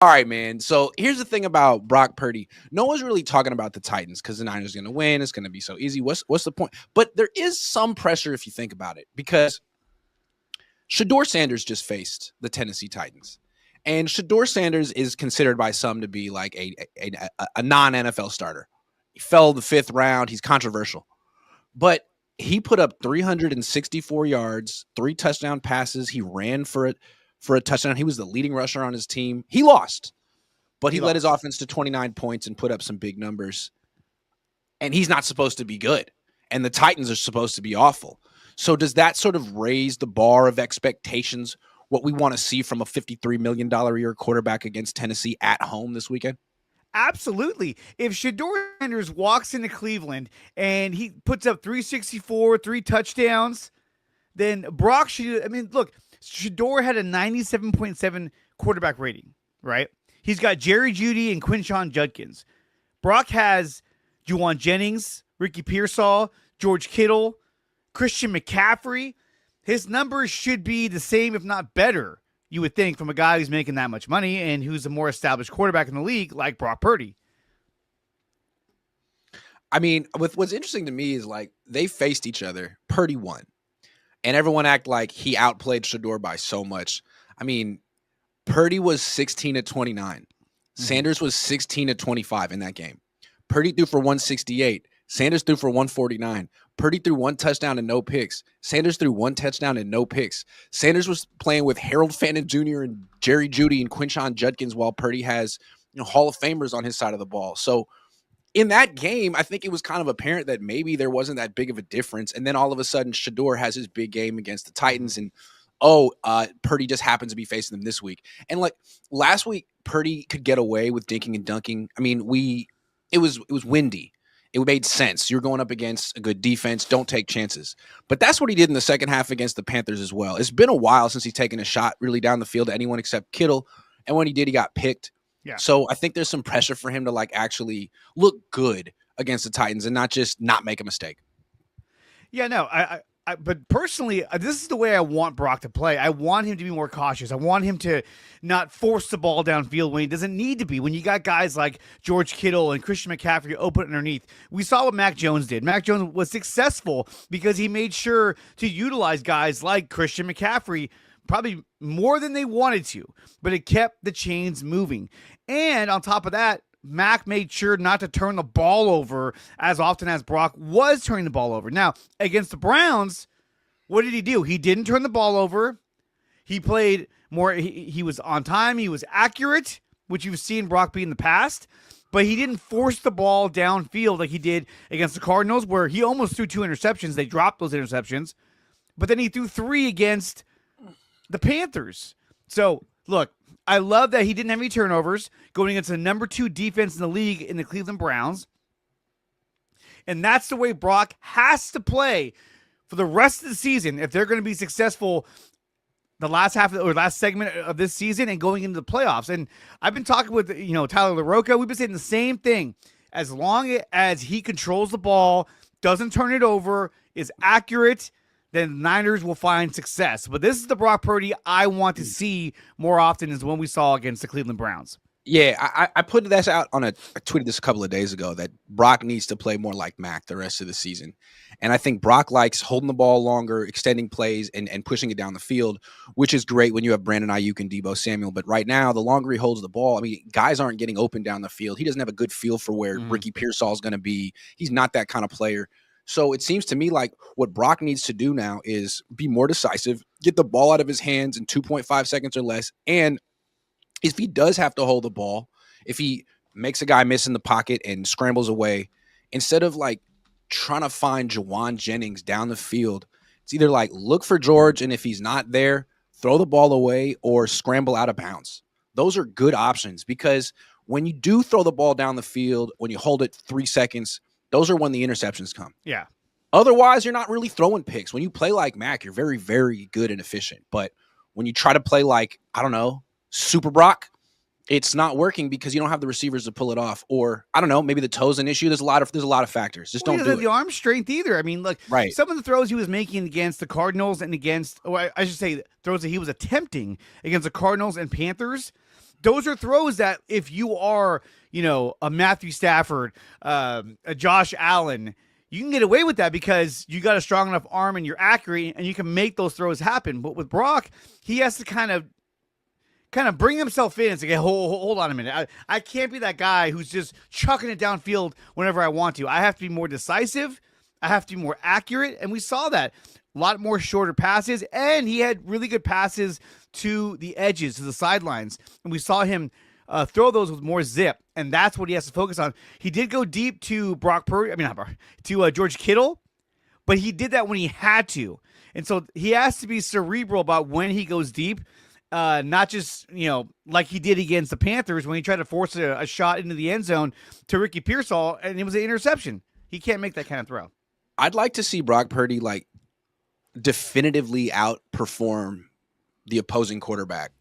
All right, man. So here's the thing about Brock Purdy. No one's really talking about the Titans because the Niners are going to win. It's going to be so easy. What's the point? But there is some pressure if you think about it, because Shedeur Sanders just faced the Tennessee Titans. And Shedeur Sanders is considered by some to be like a non-NFL starter. He fell the 5th round. He's controversial. But he put up 364 yards, 3 touchdown passes. He ran for a touchdown. He was the leading rusher on his team. He lost, but he led his offense to 29 points and put up some big numbers. And he's not supposed to be good. And the Titans are supposed to be awful. So does that sort of raise the bar of expectations, what we want to see from a $53 million a year quarterback against Tennessee at home this weekend? Absolutely. If Shedeur Sanders walks into Cleveland and he puts up 364, 3 touchdowns, then Brock should, look, Shedeur had a 97.7 quarterback rating, right? He's got Jerry Jeudy and Quinshon Judkins. Brock has Juwan Jennings, Ricky Pearsall, George Kittle, Christian McCaffrey. His numbers should be the same, if not better, you would think, from a guy who's making that much money and who's a more established quarterback in the league like Brock Purdy. I mean, what's interesting to me is, like, they faced each other. Purdy won. And everyone act like he outplayed Shedeur by so much. I mean, Purdy was 16-29. Mm-hmm. Sanders was 16-25 in that game. Purdy threw for 168. Sanders threw for 149. Purdy threw 1 touchdown and no picks. Sanders threw 1 touchdown and no picks. Sanders was playing with Harold Fannin Jr. and Jerry Jeudy and Quinshon Judkins, while Purdy has, Hall of Famers on his side of the ball. So in that game, I think it was kind of apparent that maybe there wasn't that big of a difference. And then all of a sudden, Shedeur has his big game against the Titans, and Purdy just happens to be facing them this week. And like last week, Purdy could get away with dinking and dunking. I mean, it was windy. It made sense. You're going up against a good defense. Don't take chances. But that's what he did in the second half against the Panthers as well. It's been a while since he's taken a shot really down the field to anyone except Kittle. And when he did, he got picked. Yeah. So I think there's some pressure for him to like actually look good against the Titans and not just not make a mistake. Yeah, no, but personally, this is the way I want Brock to play. I want him to be more cautious. I want him to not force the ball downfield when he doesn't need to be. When you got guys like George Kittle and Christian McCaffrey open underneath, we saw what Mac Jones did. Mac Jones was successful because he made sure to utilize guys like Christian McCaffrey probably more than they wanted to, but it kept the chains moving. And on top of that, Mac made sure not to turn the ball over as often as Brock was turning the ball over. Now, against the Browns, what did he do? He didn't turn the ball over. He played more. He was on time. He was accurate, which you've seen Brock be in the past. But he didn't force the ball downfield like he did against the Cardinals, where he almost threw 2 interceptions. They dropped those interceptions. But then he threw 3 against the Panthers. So, look, I love that he didn't have any turnovers going against the number 2 defense in the league in the Cleveland Browns. And that's the way Brock has to play for the rest of the season if they're going to be successful the last half or last segment of this season and going into the playoffs. And I've been talking with, Tyler LaRocca. We've been saying the same thing. As long as he controls the ball, doesn't turn it over, is accurate, then the Niners will find success. But this is the Brock Purdy I want to see more often is when we saw against the Cleveland Browns. Yeah, I put this out I tweeted this a couple of days ago that Brock needs to play more like Mac the rest of the season. And I think Brock likes holding the ball longer, extending plays, and pushing it down the field, which is great when you have Brandon Ayuk and Deebo Samuel. But right now, the longer he holds the ball, guys aren't getting open down the field. He doesn't have a good feel for where Ricky Pearsall is going to be. He's not that kind of player. So it seems to me like what Brock needs to do now is be more decisive, get the ball out of his hands in 2.5 seconds or less, and if he does have to hold the ball, if he makes a guy miss in the pocket and scrambles away, instead of like trying to find Juwan Jennings down the field, it's either like look for George, and if he's not there, throw the ball away or scramble out of bounds. Those are good options because when you do throw the ball down the field, when you hold it 3 seconds, those are when the interceptions come. Yeah. Otherwise, you're not really throwing picks. When you play like Mac, you're very, very good and efficient. But when you try to play like, I don't know, Super Brock, it's not working because you don't have the receivers to pull it off. Or I don't know, maybe the toe's an issue. There's a lot of factors. Just don't do it. The arm strength either. Look, right. Some of the throws he was making against the Cardinals and against, I should say, throws that he was attempting against the Cardinals and Panthers, those are throws that if you are, a Matthew Stafford, a Josh Allen, you can get away with that because you got a strong enough arm and you're accurate and you can make those throws happen. But with Brock, he has to kind of bring himself in and say, hey, hold on a minute. I can't be that guy who's just chucking it downfield whenever I want to. I have to be more decisive. I have to be more accurate. And we saw that. A lot more shorter passes. And he had really good passes to the edges, to the sidelines. And we saw him throw those with more zip. And that's what he has to focus on. He did go deep to Brock Purdy. To George Kittle. But he did that when he had to. And so he has to be cerebral about when he goes deep. Not just, like he did against the Panthers when he tried to force a shot into the end zone to Ricky Pearsall, and it was an interception. He can't make that kind of throw. I'd like to see Brock Purdy definitively outperform the opposing quarterback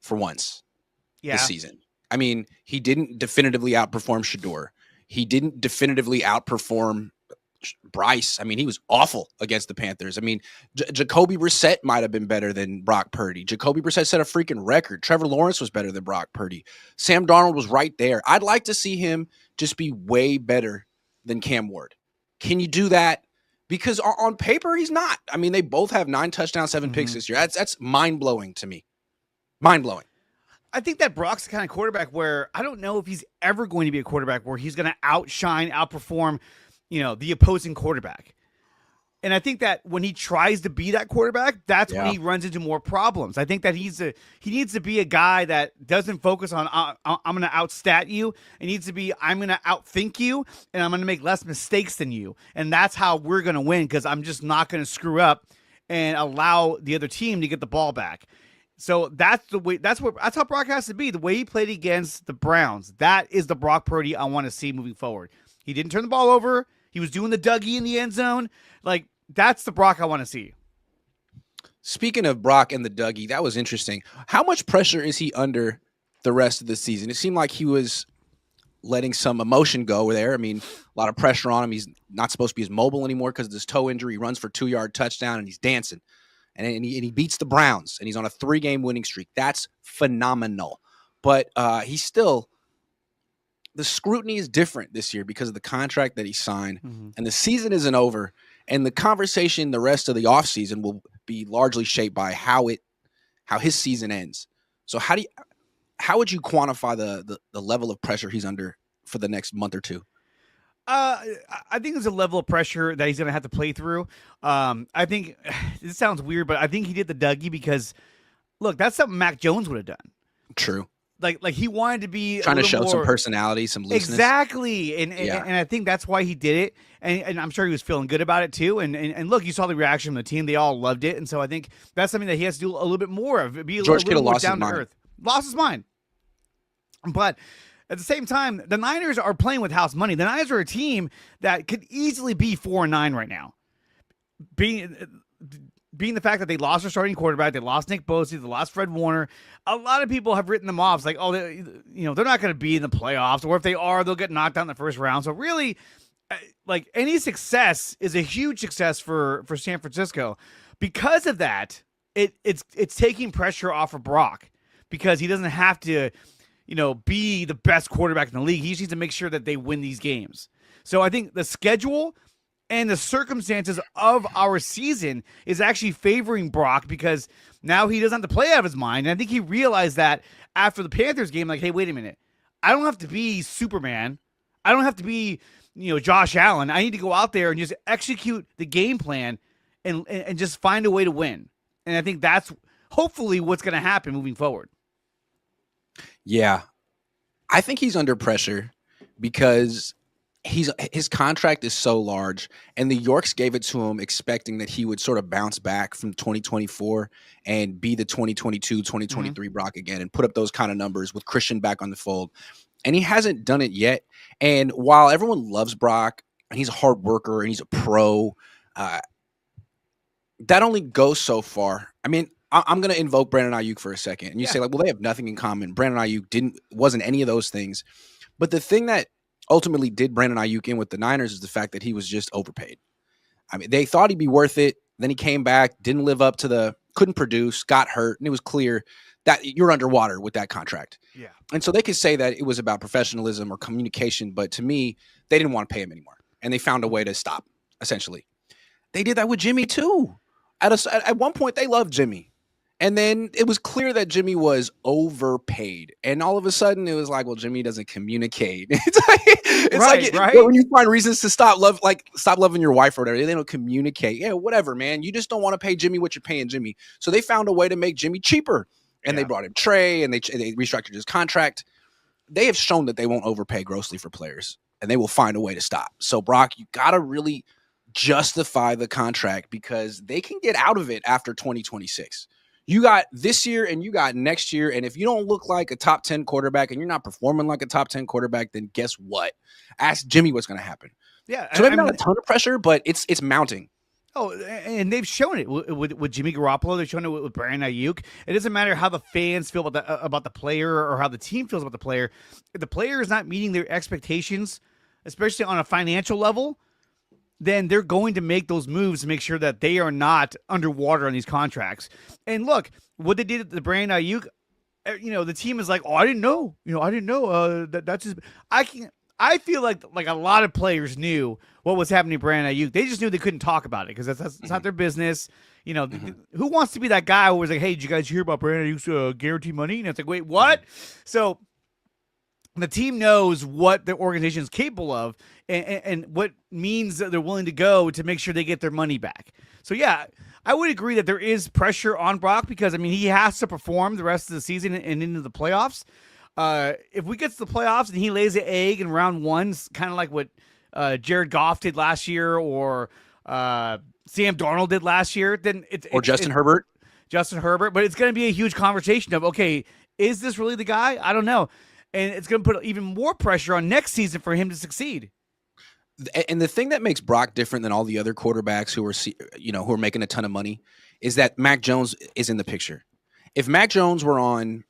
for once this season. I mean, he didn't definitively outperform Shedeur. He didn't definitively outperform Bryce. I mean, he was awful against the Panthers. I mean, Jacoby Brissett might have been better than Brock Purdy. Jacoby Brissett set a freaking record. Trevor Lawrence was better than Brock Purdy. Sam Darnold was right there. I'd like to see him just be way better than Cam Ward. Can you do that? Because on paper, he's not. I mean, they both have 9 touchdowns, 7 picks this year. That's mind-blowing to me. Mind-blowing. I think that Brock's the kind of quarterback where I don't know if he's ever going to be a quarterback where he's going to outperform the opposing quarterback. And I think that when he tries to be that quarterback, that's when he runs into more problems. I think that he needs to be a guy that doesn't focus on, I'm going to outstat you. It needs to be, I'm going to outthink you, and I'm going to make less mistakes than you. And that's how we're going to win, because I'm just not going to screw up and allow the other team to get the ball back. So that's the way. That's how Brock has to be. The way he played against the Browns, that is the Brock Purdy I want to see moving forward. He didn't turn the ball over. He was doing the Dougie in the end zone. That's the Brock I want to see. Speaking of Brock and the Dougie, that was interesting. How much pressure is he under the rest of the season? It seemed like he was letting some emotion go there. I mean, a lot of pressure on him. He's not supposed to be as mobile anymore because of this toe injury. He runs for 2-yard touchdown, and he's dancing. And he beats the Browns, and he's on a 3-game winning streak. That's phenomenal. But he's still – the scrutiny is different this year because of the contract that he signed, and the season isn't over. And the conversation the rest of the offseason will be largely shaped by how his season ends. So how would you quantify the level of pressure he's under for the next month or two? I think there's a level of pressure that he's going to have to play through. I think this sounds weird, but I think he did the Dougie because, look, that's something Mac Jones would have done. True. Like he wanted to be trying to show some personality, some looseness. Exactly. And I think that's why he did it. And I'm sure he was feeling good about it too. And look, you saw the reaction from the team. They all loved it. And so I think that's something that he has to do a little bit more of. Be a little more down to earth. Lost his mind. But at the same time, the Niners are playing with house money. The Niners are a team that could easily be 4-9 right now. Being the fact that they lost their starting quarterback, they lost Nick Bosa, they lost Fred Warner. A lot of people have written them off. It's like, oh, they're not going to be in the playoffs, or if they are, they'll get knocked out in the first round. So really, any success is a huge success for San Francisco. Because of that, it's taking pressure off of Brock because he doesn't have to, be the best quarterback in the league. He just needs to make sure that they win these games. So I think the schedule and the circumstances of our season is actually favoring Brock because now he doesn't have to play out of his mind. And I think he realized that after the Panthers game, like, hey, wait a minute. I don't have to be Superman. I don't have to be, Josh Allen. I need to go out there and just execute the game plan and just find a way to win. And I think that's hopefully what's going to happen moving forward. Yeah. I think he's under pressure because his contract is so large, and the Yorks gave it to him expecting that he would sort of bounce back from 2024 and be the 2022, 2023 Brock again and put up those kind of numbers with Christian back on the fold. And he hasn't done it yet. And while everyone loves Brock and he's a hard worker and he's a pro, that only goes so far. I mean, I'm going to invoke Brandon Ayuk for a second. And you say, well, they have nothing in common. Brandon Ayuk wasn't any of those things. But the thing that ultimately did Brandon Ayuk in with the Niners is the fact that he was just overpaid. I mean, they thought he'd be worth it. Then he came back, didn't live up to the couldn't produce, got hurt, and it was clear that you're underwater with that contract. Yeah. And so they could say that it was about professionalism or communication, but to me, they didn't want to pay him anymore. And they found a way to stop, essentially. They did that with Jimmy too. At one point, they loved Jimmy. And then it was clear that Jimmy was overpaid. And all of a sudden, it was like, well, Jimmy doesn't communicate. It's like when you find reasons to stop loving your wife or whatever, they don't communicate. Yeah, whatever, man. You just don't want to pay Jimmy what you're paying Jimmy. So they found a way to make Jimmy cheaper. And they brought him Trey, and they restructured his contract. They have shown that they won't overpay grossly for players, and they will find a way to stop. So, Brock, you got to really justify the contract because they can get out of it after 2026. You got this year and you got next year. And if you don't look like a top 10 quarterback and you're not performing like a top 10 quarterback, then guess what? Ask Jimmy what's going to happen. Yeah. So maybe not a ton of pressure, but it's mounting. Oh, and they've shown it with Jimmy Garoppolo. They've shown it with Brandon Ayuk. It doesn't matter how the fans feel about the player or how the team feels about the player. If the player is not meeting their expectations, especially on a financial level, then they're going to make those moves to make sure that they are not underwater on these contracts. And look, what they did at the Brandon Ayuk, the team is like, oh, I didn't know. That's just I feel like a lot of players knew what was happening to Brandon Ayuk. They just knew they couldn't talk about it because that's not their business. Who wants to be that guy who was like, hey, did you guys hear about Brandon Ayuk's guaranteed money? And it's like, wait, what? So the team knows what the organization is capable of and what means that they're willing to go to make sure they get their money back. So, yeah, I would agree that there is pressure on Brock because, he has to perform the rest of the season and into the playoffs. If we get to the playoffs and he lays an egg in round one, kind of like what Jared Goff did last year or Sam Darnold did last year, then Justin Herbert. But it's going to be a huge conversation of, okay, is this really the guy? I don't know. And it's going to put even more pressure on next season for him to succeed. And the thing that makes Brock different than all the other quarterbacks who are making a ton of money is that Mac Jones is in the picture. If Mac Jones were on,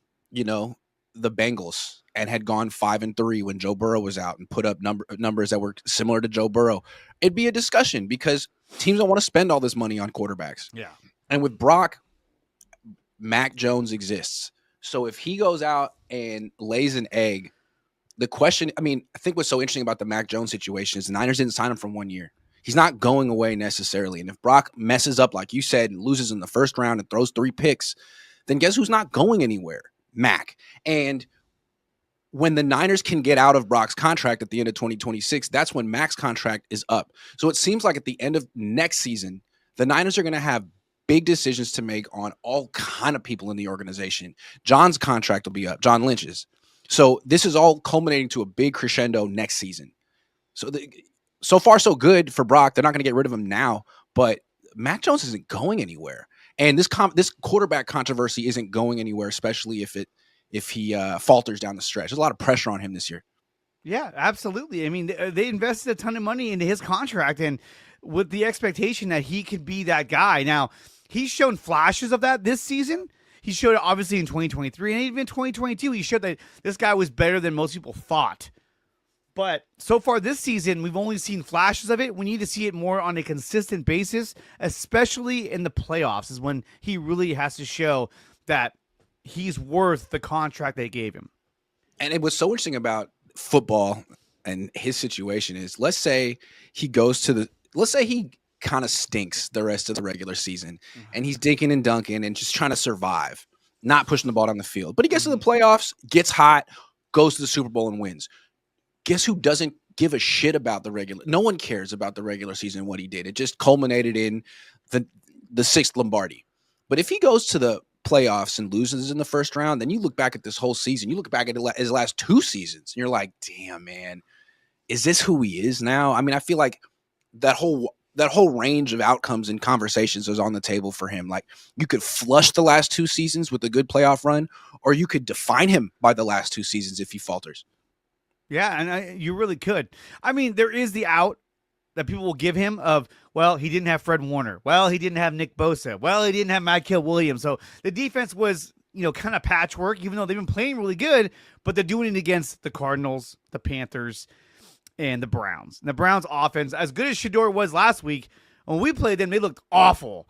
the Bengals and had gone 5-3 when Joe Burrow was out and put up numbers that were similar to Joe Burrow, it'd be a discussion because teams don't want to spend all this money on quarterbacks. Yeah. And with Brock, Mac Jones exists. So if he goes out and lays an egg, the question, I think what's so interesting about the Mac Jones situation is the Niners didn't sign him for 1 year. He's not going away necessarily. And if Brock messes up, like you said, and loses in the first round and throws 3 picks, then guess who's not going anywhere? Mac. And when the Niners can get out of Brock's contract at the end of 2026, that's when Mac's contract is up. So it seems like at the end of next season, the Niners are going to have big decisions to make on all kind of people in the organization. John's contract will be up, John Lynch's. So this is all culminating to a big crescendo next season. So far, so good for Brock. They're not going to get rid of him now, but Mac Jones isn't going anywhere. And this quarterback controversy isn't going anywhere, especially if he falters down the stretch. There's a lot of pressure on him this year. Yeah, absolutely. They invested a ton of money into his contract and with the expectation that he could be that guy. Now, he's shown flashes of that this season. He showed it obviously in 2023 and even in 2022. He showed that this guy was better than most people thought. But so far this season, we've only seen flashes of it. We need to see it more on a consistent basis, especially in the playoffs is when he really has to show that he's worth the contract they gave him. And it was so interesting about football and his situation is, let's say he kind of stinks the rest of the regular season and he's dinking and dunking and just trying to survive, not pushing the ball down the field. But he gets to the playoffs, gets hot, goes to the Super Bowl and wins. Guess who doesn't give a shit about the regular? No one cares about the regular season and what he did. It just culminated in the 6th Lombardi. But if he goes to the playoffs and loses in the first round, then you look back at this whole season, you look back at his last 2 seasons, and you're like, damn, man, is this who he is now? I feel like that whole range of outcomes and conversations is on the table for him. Like, you could flush the last 2 seasons with a good playoff run, or you could define him by the last 2 seasons if he falters. Yeah, and you really could. There is the out that people will give him of, well, he didn't have Fred Warner. Well, he didn't have Nick Bosa. Well, he didn't have Michael Williams. So the defense was, kind of patchwork, even though they've been playing really good, but they're doing it against the Cardinals, the Panthers, and the Browns. And the Browns offense, as good as Shedeur was last week, when we played them, they looked awful.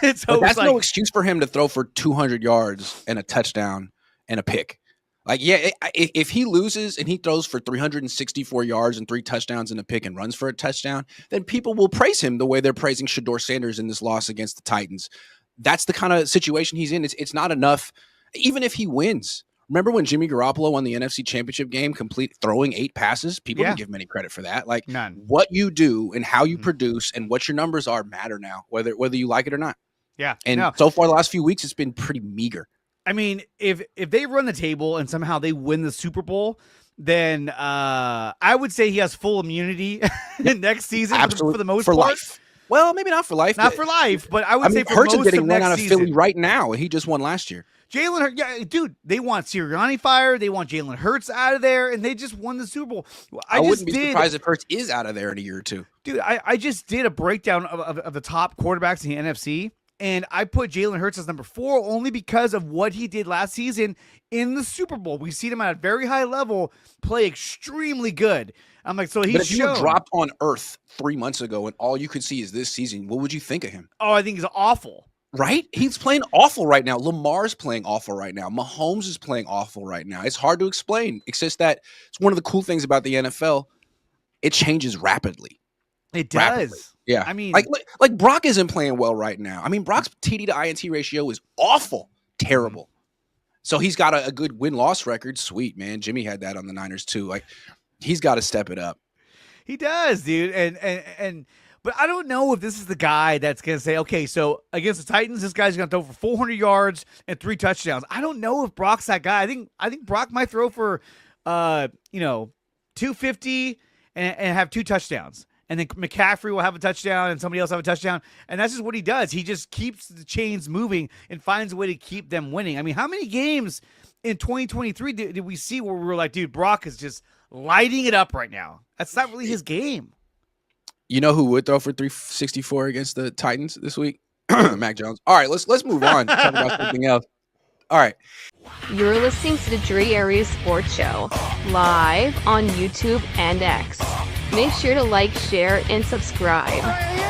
And so But that's like, no excuse for him to throw for 200 yards and a touchdown and a pick. Like, yeah, if he loses and he throws for 364 yards and 3 touchdowns and a pick and runs for a touchdown, then people will praise him the way they're praising Shedeur Sanders in this loss against the Titans. That's the kind of situation he's in. It's not enough, even if he wins. Remember when Jimmy Garoppolo won the NFC Championship game, throwing 8 passes? People didn't give him any credit for that. Like, none. What you do and how you produce and what your numbers are matter now, whether you like it or not. Yeah. And so far the last few weeks, it's been pretty meager. I mean, if they run the table and somehow they win the Super Bowl, then I would say he has full immunity next season for the most part. Life. Well, maybe not for life. Not for life, but I would say for Hurts most is getting of run next out of season. Philly right now, and he just won last year. Jalen Hurts, yeah, dude, they want Sirianni fired. They want Jalen Hurts out of there, and they just won the Super Bowl. I wouldn't be surprised if Hurts is out of there in a year or two. Dude, I just did a breakdown of the top quarterbacks in the NFC. And I put Jalen Hurts as number 4 only because of what he did last season in the Super Bowl. We've seen him at a very high level play extremely good. I'm like, so he's But if you were dropped on Earth 3 months ago and all you could see is this season, what would you think of him? Oh, I think he's awful. Right? He's playing awful right now. Lamar's playing awful right now. Mahomes is playing awful right now. It's hard to explain. It's just that it's one of the cool things about the NFL. It changes rapidly. It does. Rapidly. Yeah. I mean, like Brock isn't playing well right now. I mean, Brock's TD to INT ratio is awful. Terrible. So he's got a good win-loss record. Sweet, man. Jimmy had that on the Niners too. Like, he's got to step it up. He does, dude. And but I don't know if this is the guy that's going to say, okay, so against the Titans, this guy's going to throw for 400 yards and 3 touchdowns. I don't know if Brock's that guy. I think Brock might throw for 250 and have 2 touchdowns. And then McCaffrey will have a touchdown and somebody else have a touchdown. And that's just what he does. He just keeps the chains moving and finds a way to keep them winning. I mean, how many games in 2023 did we see where we were like, dude, Brock is just lighting it up right now? That's not really his game. You know who would throw for 364 against the Titans this week? Mac Jones. All right, let's move on. Talk about something else. All right. You're listening to the Dre Aries Sports Show, live on YouTube and X. Make sure to like, share, and subscribe.